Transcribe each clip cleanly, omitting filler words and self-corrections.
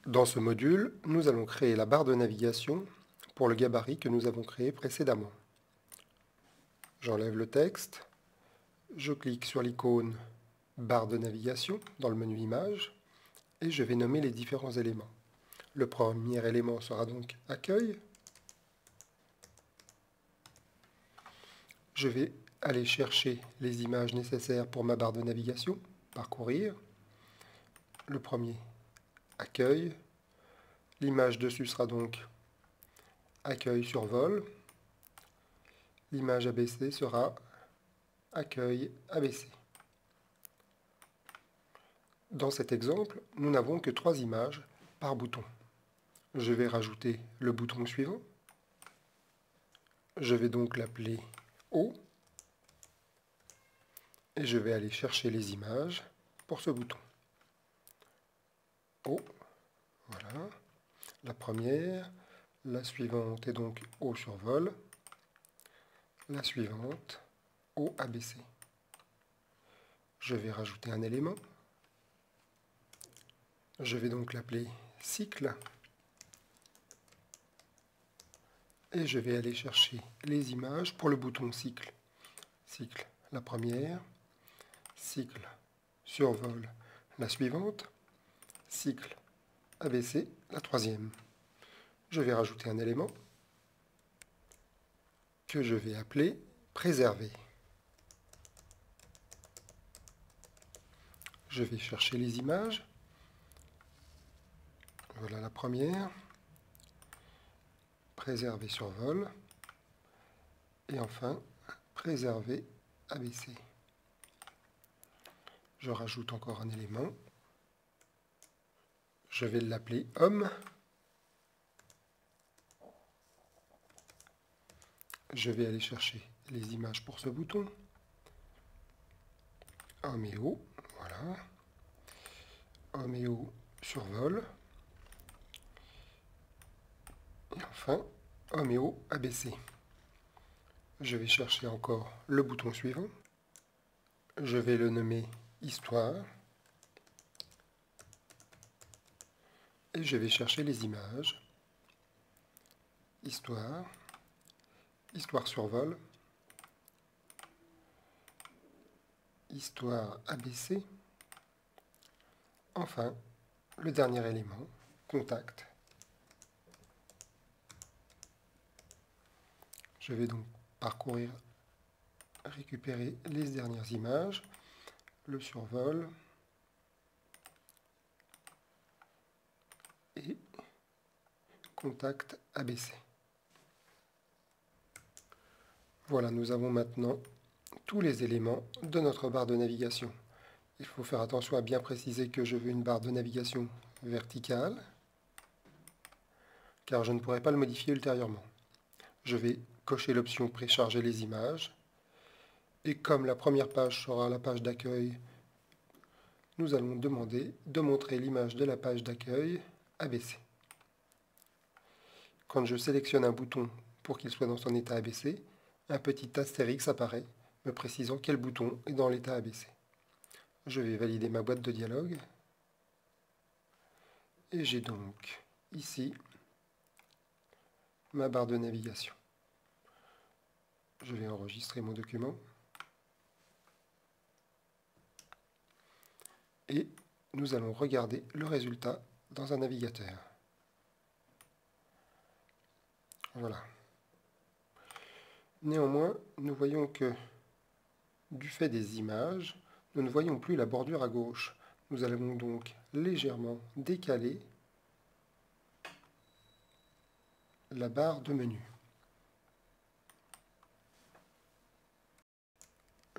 Dans ce module, nous allons créer la barre de navigation pour le gabarit que nous avons créé précédemment. J'enlève le texte, je clique sur l'icône barre de navigation dans le menu Images et je vais nommer les différents éléments. Le premier élément sera donc Accueil. Je vais aller chercher les images nécessaires pour ma barre de navigation, Parcourir. Le premier, Accueil. L'image dessus sera donc Accueil survol. L'image ABC sera Accueil ABC. Dans cet exemple, nous n'avons que 3 images par bouton. Je vais rajouter le bouton suivant. Je vais donc l'appeler O. Et je vais aller chercher les images pour ce bouton. O, voilà. La première, la suivante est donc O survol. La suivante, O ABC. Je vais rajouter un élément. Je vais donc l'appeler cycle. Et je vais aller chercher les images pour le bouton cycle. Cycle, la première. Cycle, survol, la suivante. Cycle, ABC, la troisième. Je vais rajouter un élément que je vais appeler préserver. Je vais chercher les images. Voilà la première. Préserver survol. Et enfin, préserver ABC. Je rajoute encore un élément. Je vais l'appeler homme. Je vais aller chercher les images pour ce bouton. Homme et O, voilà. Homme et O survol. Et enfin, homme et O ABC. Je vais chercher encore le bouton suivant. Je vais le nommer Histoire. Et je vais chercher les images. Histoire. Histoire survol. Histoire ABC. Enfin, le dernier élément, contact. Je vais donc parcourir, récupérer les dernières images, le survol et contact ABC. Voilà, nous avons maintenant tous les éléments de notre barre de navigation. Il faut faire attention à bien préciser que je veux une barre de navigation verticale, car je ne pourrai pas le modifier ultérieurement. Je vais cocher l'option précharger les images. Et comme la première page sera la page d'accueil, nous allons demander de montrer l'image de la page d'accueil ABC. Quand je sélectionne un bouton pour qu'il soit dans son état ABC, un petit astérix apparaît me précisant quel bouton est dans l'état ABC. Je vais valider ma boîte de dialogue. Et j'ai donc ici ma barre de navigation. Je vais enregistrer mon document. Et nous allons regarder le résultat dans un navigateur. Voilà. Néanmoins, nous voyons que du fait des images, nous ne voyons plus la bordure à gauche. Nous allons donc légèrement décaler la barre de menu.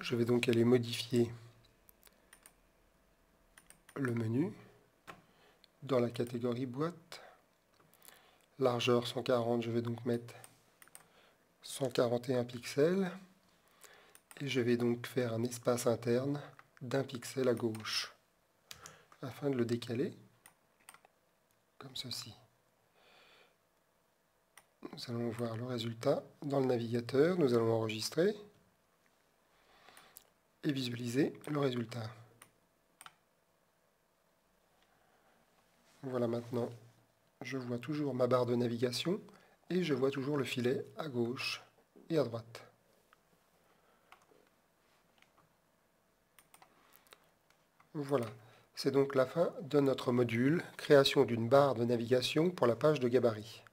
Je vais donc aller modifier le menu dans la catégorie boîte. Largeur 140, je vais donc mettre 141 pixels. Et je vais donc faire un espace interne d'1 pixel à gauche, afin de le décaler, comme ceci. Nous allons voir le résultat dans le navigateur, nous allons enregistrer et visualiser le résultat. Voilà, maintenant, je vois toujours ma barre de navigation et je vois toujours le filet à gauche et à droite. Voilà, c'est donc la fin de notre module, création d'une barre de navigation pour la page de gabarit.